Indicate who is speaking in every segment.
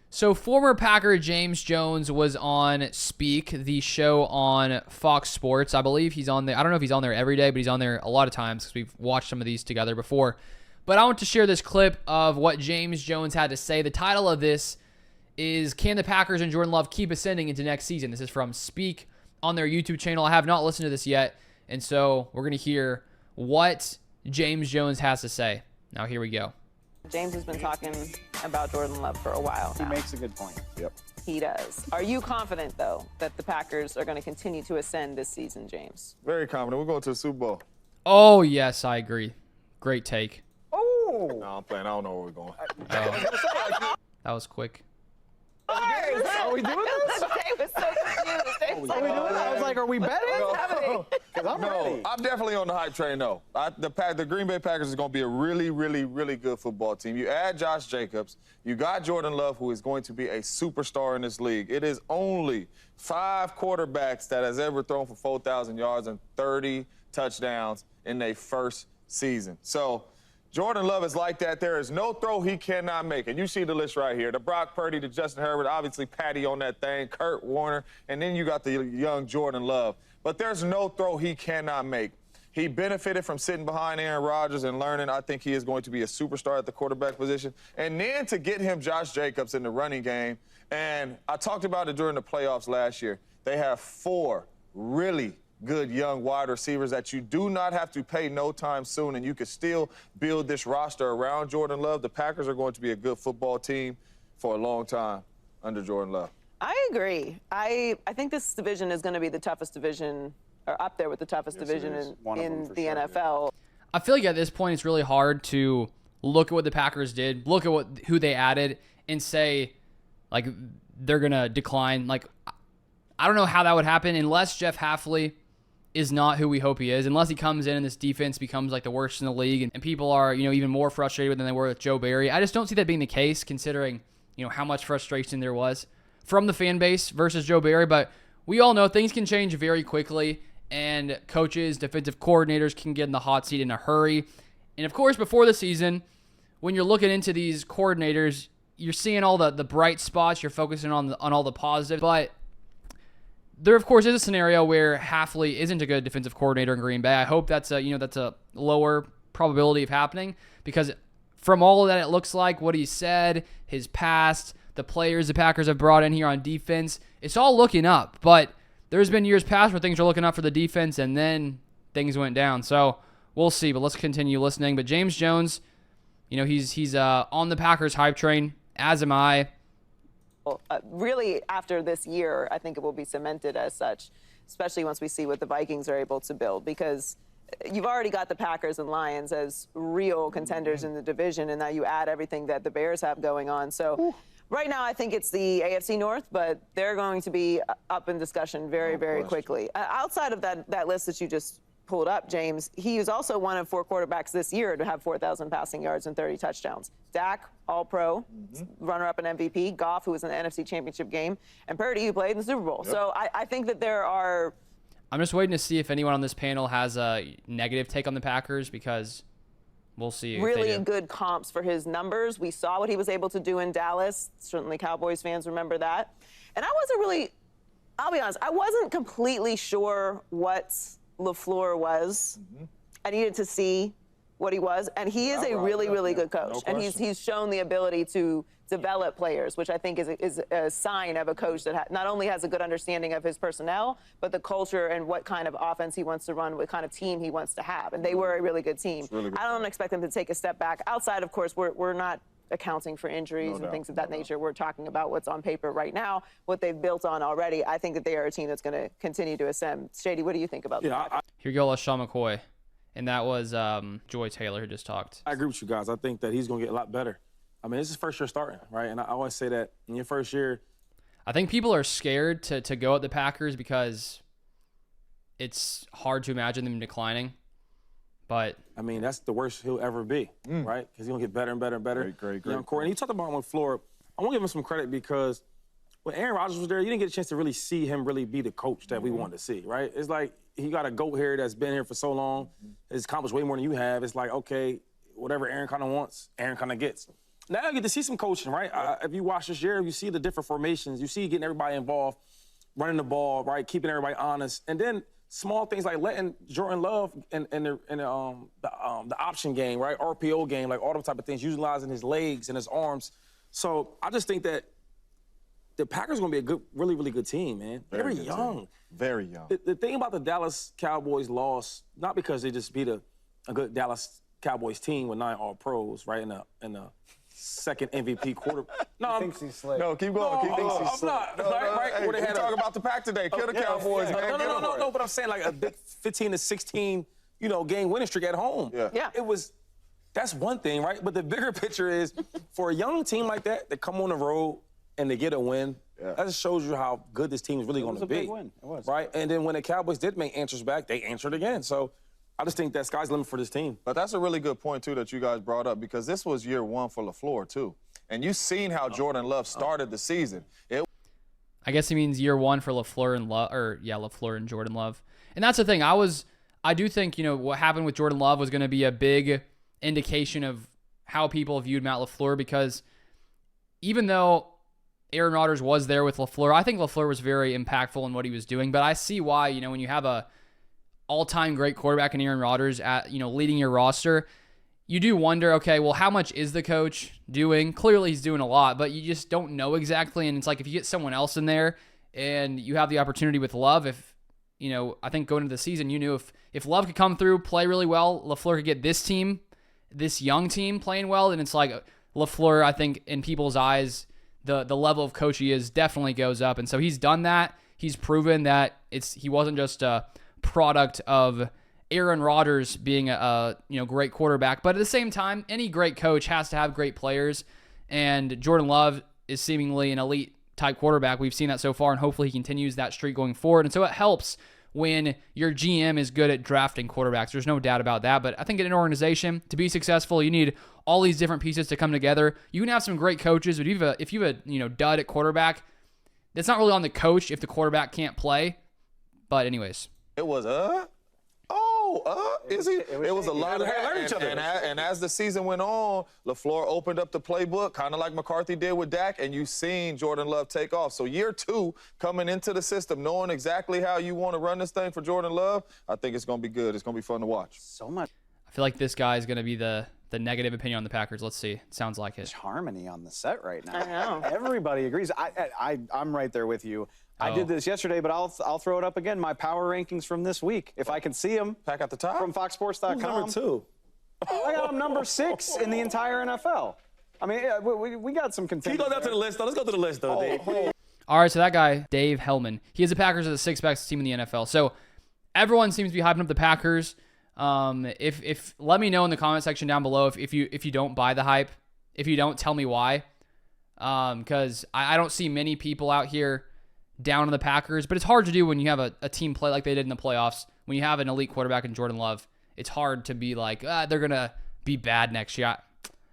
Speaker 1: So former Packer James Jones was on Speak, the show on Fox Sports. I believe he's on there. I don't know if he's on there every day, but he's on there a lot of times because we've watched some of these together before. But I want to share this clip of what James Jones had to say. The title of this is, Can the Packers and Jordan Love keep ascending into next season? This is from Speak on their YouTube channel. I have not listened to this yet, and so we're going to hear what James Jones has to say. Now here we go.
Speaker 2: James has been talking about Jordan Love for a while now.
Speaker 3: He makes a good point. Yep.
Speaker 2: He does. Are you confident, though, that the Packers are going to continue to ascend this season, James?
Speaker 4: Very confident. We're going to the Super Bowl.
Speaker 1: Oh, yes, I agree. Great take.
Speaker 4: Oh! No, I'm playing. I don't know where we're going.
Speaker 1: That was quick.
Speaker 3: Are we doing this?
Speaker 2: Jay was so confused. Jay was
Speaker 3: Are we doing this? I was like, are we betting?
Speaker 2: happening?
Speaker 3: Because I'm ready.
Speaker 4: I'm definitely on the hype train, though. The Green Bay Packers is going to be a really, really, really good football team. You add Josh Jacobs. You got Jordan Love, who is going to be a superstar in this league. It is only 5 quarterbacks that has ever thrown for 4,000 yards and 30 touchdowns in their first season. So Jordan Love is like that. There is no throw he cannot make. And you see the list right here. The Brock Purdy, the Justin Herbert, obviously Patty on that thing, Kurt Warner, and then you got the young Jordan Love. But there's no throw he cannot make. He benefited from sitting behind Aaron Rodgers and learning. I think he is going to be a superstar at the quarterback position. And then to get him Josh Jacobs in the running game, and I talked about it during the playoffs last year, they have 4 really good young wide receivers that you do not have to pay no time soon, and you can still build this roster around Jordan Love. The Packers are going to be a good football team for a long time under Jordan Love.
Speaker 2: I agree. I think this division is going to be the toughest division, or up there with the toughest division in the NFL.
Speaker 1: I feel like at this point it's really hard to look at what the Packers did, look at who they added, and say, like, they're going to decline. Like, I don't know how that would happen unless Jeff Hafley is not who we hope he is, unless he comes in and this defense becomes like the worst in the league and people are, even more frustrated than they were with Joe Barry. I just don't see that being the case, considering, how much frustration there was from the fan base versus Joe Barry. But we all know things can change very quickly, and coaches, defensive coordinators can get in the hot seat in a hurry. And of course, before the season, when you're looking into these coordinators, you're seeing all the bright spots, you're focusing on all the positives, but there, of course, is a scenario where Hafley isn't a good defensive coordinator in Green Bay. I hope that's a lower probability of happening, because from all of that, it looks like what he said, his past, the players the Packers have brought in here on defense, it's all looking up. But there's been years past where things are looking up for the defense, and then things went down. So we'll see, but let's continue listening. But James Jones, he's on the Packers hype train, as am I.
Speaker 2: Really, after this year, I think it will be cemented as such, especially once we see what the Vikings are able to build, because you've already got the Packers and Lions as real contenders in the division, and now you add everything that the Bears have going on. So right now, I think it's the AFC North, but they're going to be up in discussion very, very quickly. Outside of that list that you just pulled up, James, he is also one of 4 quarterbacks this year to have 4,000 passing yards and 30 touchdowns. Dak, All-Pro, runner-up in MVP, Goff, who was in the NFC Championship game, and Purdy, who played in the Super Bowl. Yep. So I think that there are...
Speaker 1: I'm just waiting to see if anyone on this panel has a negative take on the Packers, because we'll see.
Speaker 2: Really good comps for his numbers. We saw what he was able to do in Dallas. Certainly Cowboys fans remember that. And I wasn't really... I'll be honest, I wasn't completely sure what LaFleur was. I needed to see what he was, and he is a really, really good coach. And he's shown the ability to develop players, which I think is a sign of a coach that not only has a good understanding of his personnel, but the culture and what kind of offense he wants to run, what kind of team he wants to have. And they were a really good team. Really good. I don't expect them to take a step back. Outside, of course, we're not accounting for injuries and things of that nature. We're talking about what's on paper right now, what they've built on already. I think that they are a team that's going to continue to ascend. Shady, what do you think about that?
Speaker 1: Here you go, LaShawn McCoy. And that was Joy Taylor who just talked.
Speaker 5: I agree with you guys. I think that he's going to get a lot better. I mean, this is his first year starting, right? And I always say that in your first year.
Speaker 1: I think people are scared to go at the Packers because it's hard to imagine them declining. But
Speaker 5: I mean, that's the worst he'll ever be, right? Because he's going to get better and better and better.
Speaker 4: Great.
Speaker 5: Corey, and you talked about him on Florida. I want to give him some credit because when Aaron Rodgers was there, you didn't get a chance to really see him really be the coach that we wanted to see, right? It's like he got a goat here that's been here for so long. Has accomplished way more than you have. It's like, okay, whatever Aaron kind of wants, Aaron kind of gets. now you get to see some coaching, right? If you watch this year, you see the different formations. You see getting everybody involved, running the ball, right? Keeping everybody honest. And then small things like letting Jordan Love in the option game, right? RPO game, like all those type of things, utilizing his legs and his arms. So I just think that the Packers are going to be a good, really, really good team, man. They're
Speaker 4: Very good
Speaker 5: young.
Speaker 4: team. Very young.
Speaker 5: The thing about the Dallas Cowboys loss, not because they just beat a good Dallas Cowboys team with 9 All-Pros, right, in the second MVP quarter. No, I'm,
Speaker 3: Thinks he's slick.
Speaker 4: No, keep going. Keep going.
Speaker 5: I'm not.
Speaker 4: No,
Speaker 5: right?
Speaker 4: hey,
Speaker 5: Where they
Speaker 4: we
Speaker 5: had
Speaker 4: talk about the pack today. Kill the Cowboys, man.
Speaker 5: No,
Speaker 4: Get over it.
Speaker 5: but I'm saying like a big 15 to 16, game winning streak at home.
Speaker 2: Yeah.
Speaker 5: That's one thing, right? But the bigger picture is for a young team like that to come on the road and to get a win, that just shows you how good this team is really going to be.
Speaker 3: It was a big win. It was.
Speaker 5: Right? And then when the Cowboys did make answers back, they answered again. So I just think that sky's the limit for this team.
Speaker 4: But that's a really good point, too, that you guys brought up, because this was year 1 for LaFleur, too. And you've seen how Jordan Love started the season.
Speaker 1: I guess he means year 1 for LaFleur and LaFleur and Jordan Love. And that's the thing. I do think, what happened with Jordan Love was going to be a big indication of how people viewed Matt LaFleur, because even though Aaron Rodgers was there with LaFleur, I think LaFleur was very impactful in what he was doing. But I see why, when you have a all-time great quarterback in Aaron Rodgers leading your roster, you do wonder, okay, well, how much is the coach doing? Clearly he's doing a lot, but you just don't know exactly. And it's like if you get someone else in there and you have the opportunity with Love, I think going into the season, you knew if Love could come through, play really well, LaFleur could get this young team playing well, then it's like LaFleur, I think, in people's eyes, the level of coach he is definitely goes up. And so he's done that. He's proven that he wasn't just a product of Aaron Rodgers being a great quarterback, but at the same time, any great coach has to have great players, and Jordan Love is seemingly an elite type quarterback. We've seen that so far, and hopefully he continues that streak going forward. And so it helps when your GM is good at drafting quarterbacks. There's no doubt about that. But I think in an organization, to be successful, you need all these different pieces to come together. You can have some great coaches, but if you have a dud at quarterback, that's not really on the coach if the quarterback can't play. But anyways.
Speaker 4: It was, is he? It was a lot of that. And as the season went on, LaFleur opened up the playbook, kind of like McCarthy did with Dak, and you've seen Jordan Love take off. So year 2, coming into the system, knowing exactly how you want to run this thing for Jordan Love, I think it's going to be good. It's going to be fun to watch.
Speaker 3: So much
Speaker 1: I feel like this guy is going to be the negative opinion on the Packers. Let's see. It sounds like it.
Speaker 3: harmony on the set right now.
Speaker 2: I know.
Speaker 3: Everybody agrees. I'm right there with you. I did this yesterday, but I'll throw it up again. My power rankings from this week, if I can see them.
Speaker 4: Pack at the top?
Speaker 3: From FoxSports.com.
Speaker 5: Number 2.
Speaker 3: I got him number 6 in the entire NFL. I mean, we got some
Speaker 5: Can you
Speaker 3: contenders.
Speaker 5: go down to the list, though? Let's go to the list, though, Dave.
Speaker 1: All right, so that guy, Dave Hellman, he has the Packers as the 6th best team in the NFL. So everyone seems to be hyping up the Packers. If let me know in the comment section down below if you don't buy the hype, if you don't, tell me why. Because I don't see many people out here down on the Packers, but it's hard to do when you have a team play like they did in the playoffs. When you have an elite quarterback in Jordan Love, it's hard to be like, they're going to be bad next year.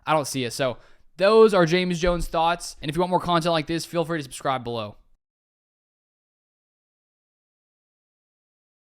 Speaker 1: I don't see it. So those are James Jones' thoughts. And if you want more content like this, feel free to subscribe below.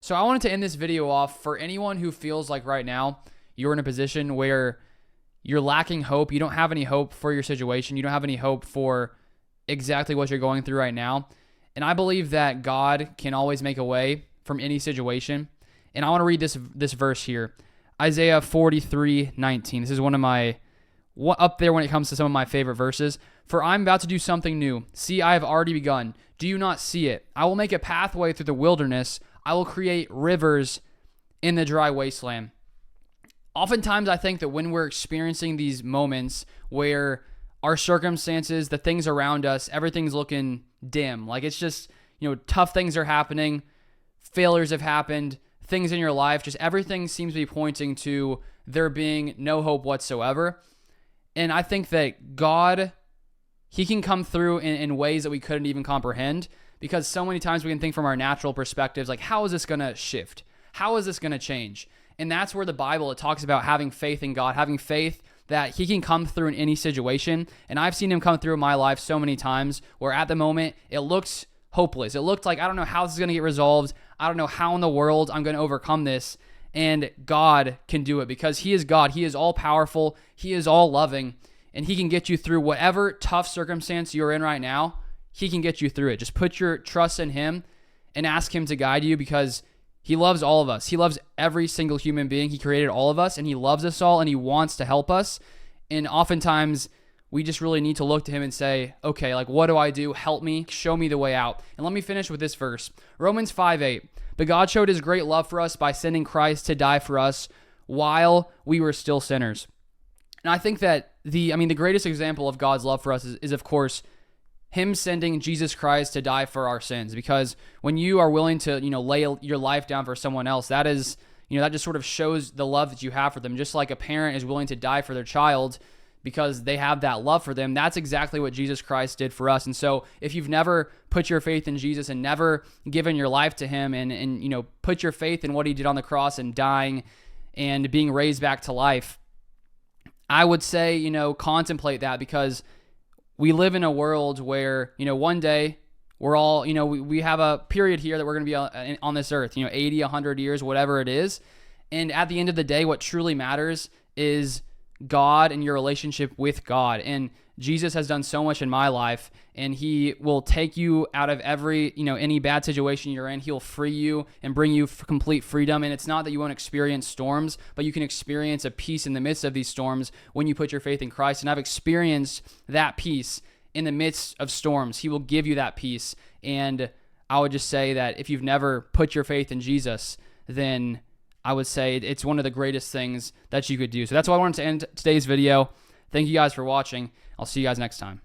Speaker 1: So I wanted to end this video off for anyone who feels like right now you're in a position where you're lacking hope. You don't have any hope for your situation. You don't have any hope for exactly what you're going through right now. And I believe that God can always make a way from any situation. And I want to read this verse here. Isaiah 43:19. This is one of my, up there when it comes to some of my favorite verses. For I'm about to do something new. See, I have already begun. Do you not see it? I will make a pathway through the wilderness. I will create rivers in the dry wasteland. Oftentimes, I think that when we're experiencing these moments where our circumstances, the things around us, everything's looking dim. Like it's just, tough things are happening, failures have happened, things in your life, just everything seems to be pointing to there being no hope whatsoever. And I think that God, He can come through in ways that we couldn't even comprehend, because so many times we can think from our natural perspectives, like, how is this going to shift? How is this going to change? And that's where the Bible, it talks about having faith in God, having faith that He can come through in any situation. And I've seen Him come through in my life so many times where at the moment it looked hopeless. It looked like, I don't know how this is going to get resolved. I don't know how in the world I'm going to overcome this. And God can do it because He is God. He is all powerful. He is all loving. and he can get you through whatever tough circumstance you're in right now. He can get you through it. Just put your trust in him and ask him to guide you, because he loves all of us. He loves every single human being. He created all of us, and he loves us all, and he wants to help us. And oftentimes we just really need to look to him and say, okay, like, what do I do? Help me, show me the way out. And let me finish with this verse. Romans 5:8. But God showed his great love for us by sending Christ to die for us while we were still sinners. And I think that the greatest example of God's love for us is of course, him sending Jesus Christ to die for our sins. Because when you are willing to, lay your life down for someone else, that is, that just sort of shows the love that you have for them. Just like a parent is willing to die for their child because they have that love for them, that's exactly what Jesus Christ did for us. And so if you've never put your faith in Jesus and never given your life to him and put your faith in what he did on the cross and dying and being raised back to life, I would say, contemplate that, because we live in a world where, one day we're all, we have a period here that we're going to be on this earth, 80, 100 years, whatever it is. And at the end of the day, what truly matters is God and your relationship with God. And Jesus has done so much in my life, and he will take you out of every, any bad situation you're in. He'll free you and bring you complete freedom. And it's not that you won't experience storms, but you can experience a peace in the midst of these storms when you put your faith in Christ. And I've experienced that peace in the midst of storms. He will give you that peace. And I would just say that if you've never put your faith in Jesus, then I would say it's one of the greatest things that you could do. So that's why I wanted to end today's video. Thank you guys for watching. I'll see you guys next time.